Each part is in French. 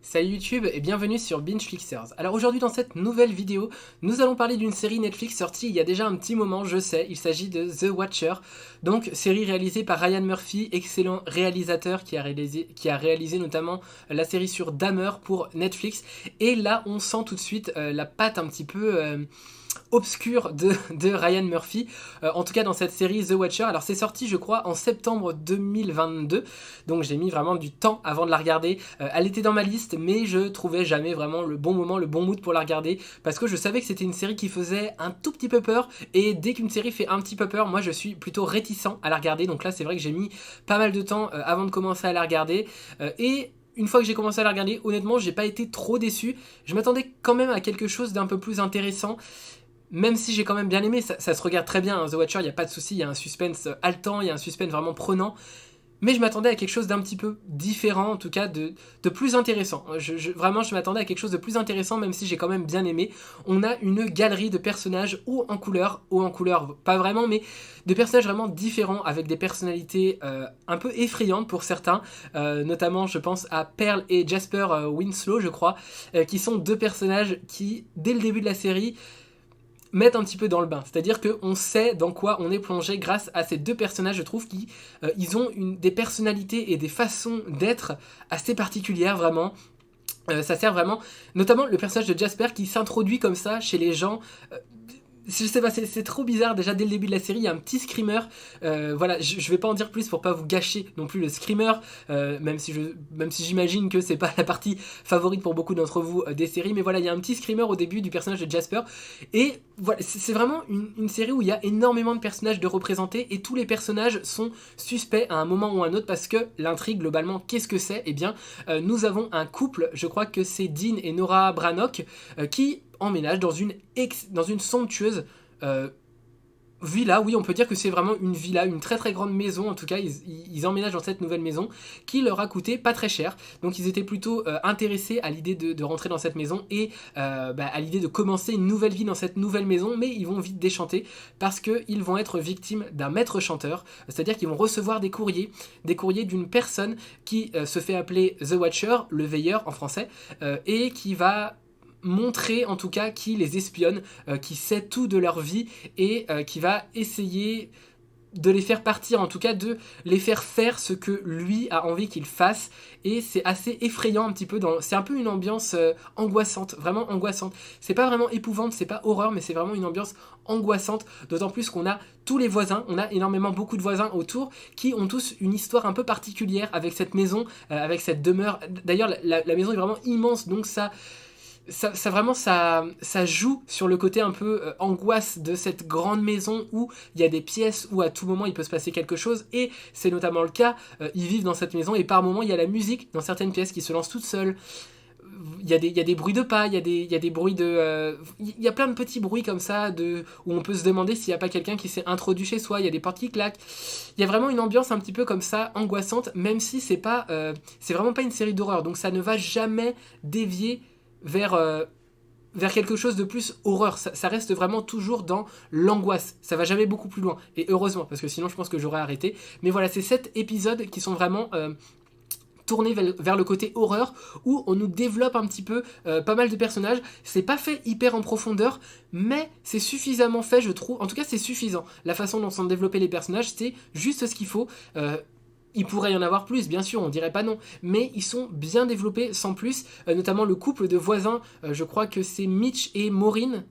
Salut YouTube et bienvenue sur BingeFlixers. Alors aujourd'hui dans cette nouvelle vidéo, nous allons parler d'une série Netflix sortie il y a déjà un petit moment, je sais, il s'agit de The Watcher. Donc série réalisée par Ryan Murphy, excellent réalisateur qui a réalisé notamment la série sur Dahmer pour Netflix. Et là on sent tout de suite la patte un petit peu obscure de Ryan Murphy, en tout cas dans cette série The Watcher. Alors c'est sorti je crois en septembre 2022, donc j'ai mis vraiment du temps avant de la regarder. Elle était dans ma liste mais je trouvais jamais vraiment le bon moment, le bon mood pour la regarder, parce que je savais que c'était une série qui faisait un tout petit peu peur, et dès qu'une série fait un petit peu peur, moi je suis plutôt réticent à la regarder. Donc là c'est vrai que j'ai mis pas mal de temps avant de commencer à la regarder, et une fois que j'ai commencé à la regarder, honnêtement j'ai pas été trop déçu. Je m'attendais quand même à quelque chose d'un peu plus intéressant, même si j'ai quand même bien aimé. Ça se regarde très bien, hein, The Watcher, il n'y a pas de souci, il y a un suspense haletant, il y a un suspense vraiment prenant, mais je m'attendais à quelque chose d'un petit peu différent, en tout cas de plus intéressant. Vraiment, je m'attendais à quelque chose de plus intéressant, même si j'ai quand même bien aimé. On a une galerie de personnages haut en couleur, pas vraiment, mais de personnages vraiment différents, avec des personnalités un peu effrayantes pour certains, notamment je pense à Pearl et Jasper Winslow, je crois, qui sont deux personnages qui, dès le début de la série, mettent un petit peu dans le bain. C'est-à-dire qu'on sait dans quoi on est plongé grâce à ces deux personnages. Je trouve qu'ils ils ont des personnalités et des façons d'être assez particulières, vraiment. Ça sert vraiment, notamment le personnage de Jasper qui s'introduit comme ça chez les gens. Je sais pas, c'est trop bizarre. Déjà dès le début de la série, il y a un petit screamer. Voilà, je vais pas en dire plus pour pas vous gâcher non plus le screamer, même si j'imagine que c'est pas la partie favorite pour beaucoup d'entre vous des séries. Mais voilà, il y a un petit screamer au début du personnage de Jasper. Et voilà, c'est vraiment une série où il y a énormément de personnages de représentés, et tous les personnages sont suspects à un moment ou à un autre, parce que l'intrigue globalement, qu'est-ce que c'est? Eh bien, nous avons un couple, je crois que c'est Dean et Nora Brannock, qui emménage dans une somptueuse villa. Oui, on peut dire que c'est vraiment une villa, une très très grande maison. En tout cas, ils emménagent dans cette nouvelle maison qui leur a coûté pas très cher. Donc ils étaient plutôt intéressés à l'idée de rentrer dans cette maison, et à l'idée de commencer une nouvelle vie dans cette nouvelle maison. Mais ils vont vite déchanter parce qu'ils vont être victimes d'un maître chanteur. C'est-à-dire qu'ils vont recevoir des courriers d'une personne qui se fait appeler The Watcher, le veilleur en français, et qui va montrer en tout cas qui les espionne, qui sait tout de leur vie, et qui va essayer de les faire partir, en tout cas de les faire faire ce que lui a envie qu'ils fassent. Et c'est assez effrayant un petit peu, c'est un peu une ambiance angoissante, vraiment angoissante. C'est pas vraiment épouvante, c'est pas horreur, mais c'est vraiment une ambiance angoissante, d'autant plus qu'on a tous les voisins, on a beaucoup de voisins autour qui ont tous une histoire un peu particulière avec cette maison, avec cette demeure. D'ailleurs la maison est vraiment immense, donc ça joue sur le côté un peu angoisse de cette grande maison, où il y a des pièces où à tout moment il peut se passer quelque chose, et c'est notamment le cas. Ils vivent dans cette maison, et par moment il y a la musique dans certaines pièces qui se lance toute seule. Il y a des bruits de pas, il y a des bruits de... il y a plein de petits bruits comme ça, où on peut se demander s'il n'y a pas quelqu'un qui s'est introduit chez soi. Il y a des portes qui claquent. Il y a vraiment une ambiance un petit peu comme ça, angoissante, même si c'est vraiment pas une série d'horreur. Donc ça ne va jamais dévier vers quelque chose de plus horreur. Ça reste vraiment toujours dans l'angoisse. Ça va jamais beaucoup plus loin. Et heureusement, parce que sinon je pense que j'aurais arrêté. Mais voilà, c'est 7 épisodes qui sont vraiment tournés vers le côté horreur, où on nous développe un petit peu pas mal de personnages. C'est pas fait hyper en profondeur, mais c'est suffisamment fait, je trouve. En tout cas, c'est suffisant. La façon dont sont développés les personnages, c'est juste ce qu'il faut. Il pourrait y en avoir plus, bien sûr, on dirait pas non, mais ils sont bien développés sans plus, notamment le couple de voisins, je crois que c'est Mitch et Maureen,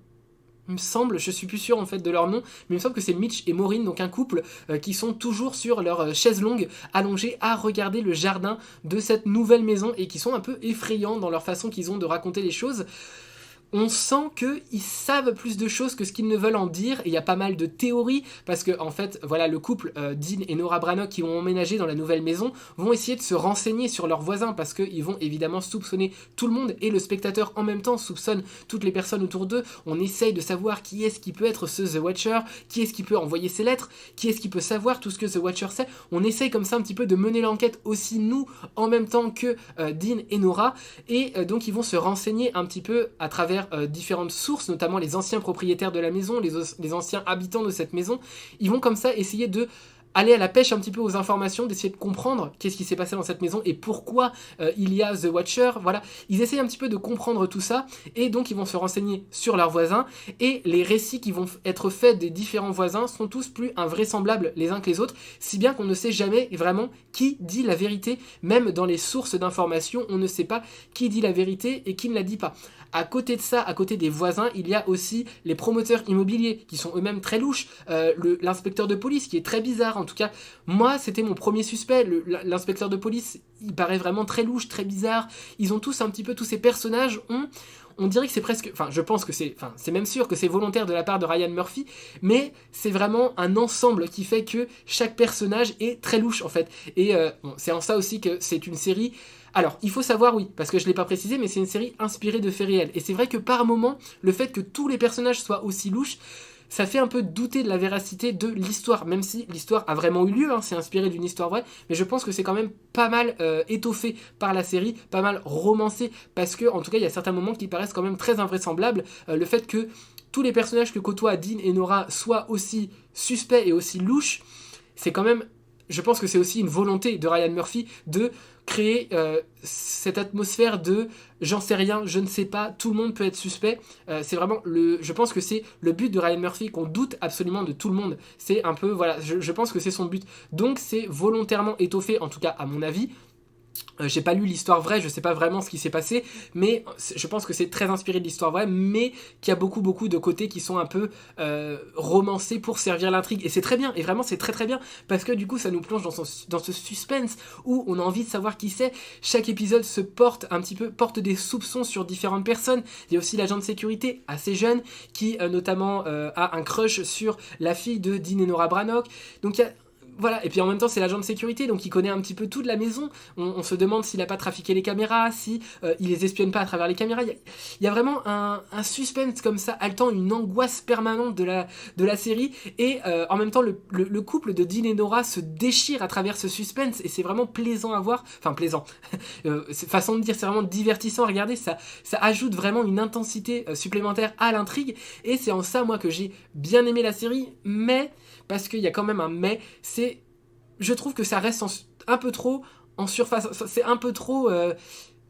il me semble, je suis plus sûr en fait de leur nom, mais il me semble que c'est Mitch et Maureen, donc un couple qui sont toujours sur leur chaise longue, allongés à regarder le jardin de cette nouvelle maison, et qui sont un peu effrayants dans leur façon qu'ils ont de raconter les choses. On sent qu'ils savent plus de choses que ce qu'ils ne veulent en dire, et il y a pas mal de théories, parce que en fait, voilà, le couple Dean et Nora Brannock, qui ont emménagé dans la nouvelle maison, vont essayer de se renseigner sur leurs voisins, parce qu'ils vont évidemment soupçonner tout le monde, et le spectateur en même temps soupçonne toutes les personnes autour d'eux. On essaye de savoir qui est-ce qui peut être ce The Watcher, qui est-ce qui peut envoyer ses lettres, qui est-ce qui peut savoir tout ce que The Watcher sait. On essaye comme ça un petit peu de mener l'enquête aussi, nous, en même temps que Dean et Nora, et donc ils vont se renseigner un petit peu à travers différentes sources, notamment les anciens propriétaires de la maison, les anciens habitants de cette maison. Ils vont comme ça essayer de aller à la pêche un petit peu aux informations, d'essayer de comprendre qu'est-ce qui s'est passé dans cette maison et pourquoi il y a The Watcher, voilà. Ils essayent un petit peu de comprendre tout ça, et donc ils vont se renseigner sur leurs voisins, et les récits qui vont être faits des différents voisins sont tous plus invraisemblables les uns que les autres, si bien qu'on ne sait jamais vraiment qui dit la vérité, même dans les sources d'informations, on ne sait pas qui dit la vérité et qui ne la dit pas. À côté de ça, à côté des voisins, il y a aussi les promoteurs immobiliers qui sont eux-mêmes très louches, l'inspecteur de police qui est très bizarre, en tout cas moi c'était mon premier suspect, l'inspecteur de police il paraît vraiment très louche, très bizarre, ils ont tous un petit peu, tous ces personnages on dirait que c'est presque, enfin je pense que c'est même sûr que c'est volontaire de la part de Ryan Murphy, mais c'est vraiment un ensemble qui fait que chaque personnage est très louche en fait, et bon, c'est en ça aussi que c'est une série. Alors, il faut savoir, oui, parce que je ne l'ai pas précisé, mais c'est une série inspirée de faits réels. Et c'est vrai que par moment, le fait que tous les personnages soient aussi louches, ça fait un peu douter de la véracité de l'histoire, même si l'histoire a vraiment eu lieu, hein, c'est inspiré d'une histoire vraie, mais je pense que c'est quand même pas mal étoffé par la série, pas mal romancé, parce que en tout cas il y a certains moments qui paraissent quand même très invraisemblables, le fait que tous les personnages que côtoient Dean et Nora soient aussi suspects et aussi louches, c'est quand même, je pense que c'est aussi une volonté de Ryan Murphy de créer cette atmosphère de j'en sais rien, je ne sais pas, tout le monde peut être suspect. C'est vraiment je pense que c'est le but de Ryan Murphy, qu'on doute absolument de tout le monde. C'est un peu, voilà, je pense que c'est son but. Donc c'est volontairement étoffé, en tout cas à mon avis. J'ai pas lu l'histoire vraie, je sais pas vraiment ce qui s'est passé, mais je pense que c'est très inspiré de l'histoire vraie, mais qu'il y a beaucoup de côtés qui sont un peu romancés pour servir l'intrigue, et c'est très bien, et vraiment c'est très très bien, parce que du coup ça nous plonge dans ce suspense où on a envie de savoir qui c'est. Chaque épisode se porte des soupçons sur différentes personnes. Il y a aussi l'agent de sécurité assez jeune qui notamment a un crush sur la fille de Dean et Nora Branagh, donc il y a voilà, et puis en même temps c'est l'agent de sécurité, donc il connaît un petit peu toute la maison. On se demande s'il a pas trafiqué les caméras, si il les espionne pas à travers les caméras. Il y a vraiment un suspense comme ça, haletant, une angoisse permanente de la série, et en même temps le couple de Dean et Nora se déchire à travers ce suspense, et c'est vraiment plaisant à voir, enfin plaisant, façon de dire, c'est vraiment divertissant à regarder, ça ajoute vraiment une intensité supplémentaire à l'intrigue, et c'est en ça moi que j'ai bien aimé la série, mais parce qu'il y a quand même un mais, je trouve que ça reste un peu trop en surface, c'est un peu trop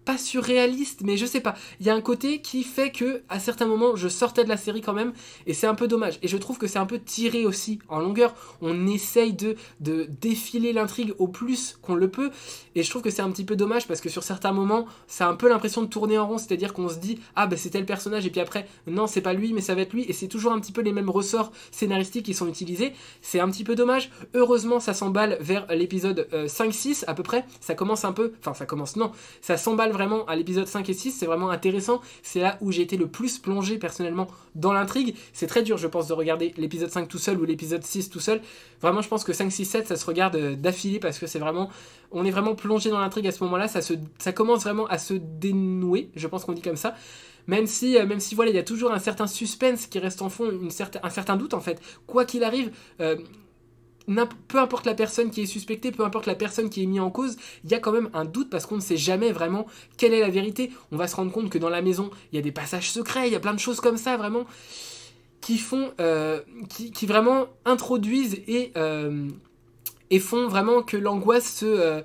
pas surréaliste, mais je sais pas, il y a un côté qui fait que à certains moments je sortais de la série quand même, et c'est un peu dommage, et je trouve que c'est un peu tiré aussi en longueur. On essaye de défiler l'intrigue au plus qu'on le peut, et je trouve que c'est un petit peu dommage, parce que sur certains moments ça a un peu l'impression de tourner en rond, c'est-à-dire qu'on se dit ah ben c'est tel personnage, et puis après non c'est pas lui mais ça va être lui, et c'est toujours un petit peu les mêmes ressorts scénaristiques qui sont utilisés. C'est un petit peu dommage. Heureusement ça s'emballe vers l'épisode 5-6 à peu près, ça commence un peu, enfin ça commence, non, ça s'emballe vraiment à l'épisode 5 et 6, c'est vraiment intéressant, c'est là où j'ai été le plus plongé personnellement dans l'intrigue. C'est très dur je pense de regarder l'épisode 5 tout seul ou l'épisode 6 tout seul, vraiment je pense que 5, 6, 7 ça se regarde d'affilée, parce que c'est vraiment, on est vraiment plongé dans l'intrigue à ce moment là, ça commence vraiment à se dénouer, je pense qu'on dit comme ça. Même si voilà, il y a toujours un certain suspense qui reste en fond, un certain doute en fait, quoi qu'il arrive, peu importe la personne qui est suspectée, peu importe la personne qui est mise en cause, il y a quand même un doute, parce qu'on ne sait jamais vraiment quelle est la vérité. On va se rendre compte que dans la maison, il y a des passages secrets, il y a plein de choses comme ça, vraiment, qui font, qui vraiment introduisent et font vraiment que l'angoisse se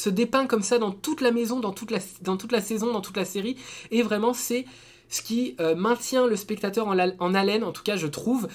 dépeint comme ça dans toute la maison, dans toute la saison, dans toute la série, et vraiment c'est ce qui maintient le spectateur en haleine, en tout cas je trouve.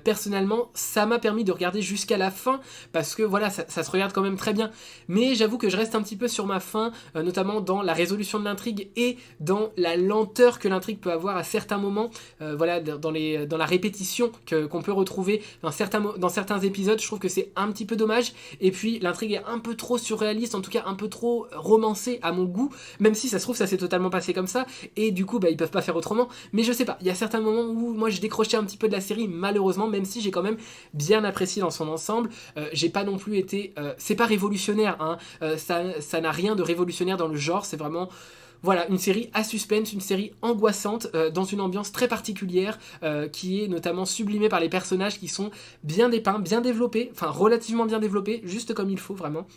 Personnellement ça m'a permis de regarder jusqu'à la fin, parce que voilà, ça se regarde quand même très bien, mais j'avoue que je reste un petit peu sur ma faim, notamment dans la résolution de l'intrigue et dans la lenteur que l'intrigue peut avoir à certains moments, voilà, dans la répétition qu'on peut retrouver dans certains épisodes. Je trouve que c'est un petit peu dommage, et puis l'intrigue est un peu trop surréaliste, en tout cas un peu trop romancée à mon goût, même si ça se trouve ça s'est totalement passé comme ça, et du coup ils peuvent pas faire autrement. Mais je sais pas, il y a certains moments où moi j'ai décroché un petit peu de la série, malheureusement, même si j'ai quand même bien apprécié dans son ensemble. J'ai pas non plus été, c'est pas révolutionnaire, hein, ça n'a rien de révolutionnaire dans le genre, c'est vraiment, voilà, une série à suspense, une série angoissante, dans une ambiance très particulière, qui est notamment sublimée par les personnages qui sont bien dépeints, bien développés, enfin relativement bien développés, juste comme il faut vraiment.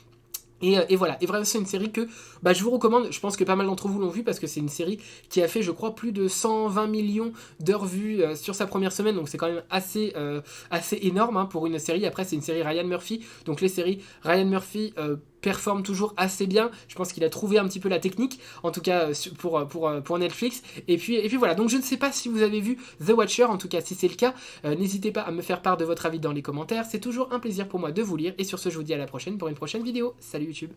Et voilà, et vraiment c'est une série que je vous recommande, je pense que pas mal d'entre vous l'ont vu parce que c'est une série qui a fait je crois plus de 120 millions d'heures vues sur sa première semaine, donc c'est quand même assez énorme hein, pour une série. Après c'est une série Ryan Murphy, donc les séries Ryan Murphy performe toujours assez bien, je pense qu'il a trouvé un petit peu la technique, en tout cas pour Netflix, et puis voilà, donc je ne sais pas si vous avez vu The Watcher, en tout cas si c'est le cas, n'hésitez pas à me faire part de votre avis dans les commentaires, c'est toujours un plaisir pour moi de vous lire, et sur ce je vous dis à la prochaine pour une prochaine vidéo, salut YouTube.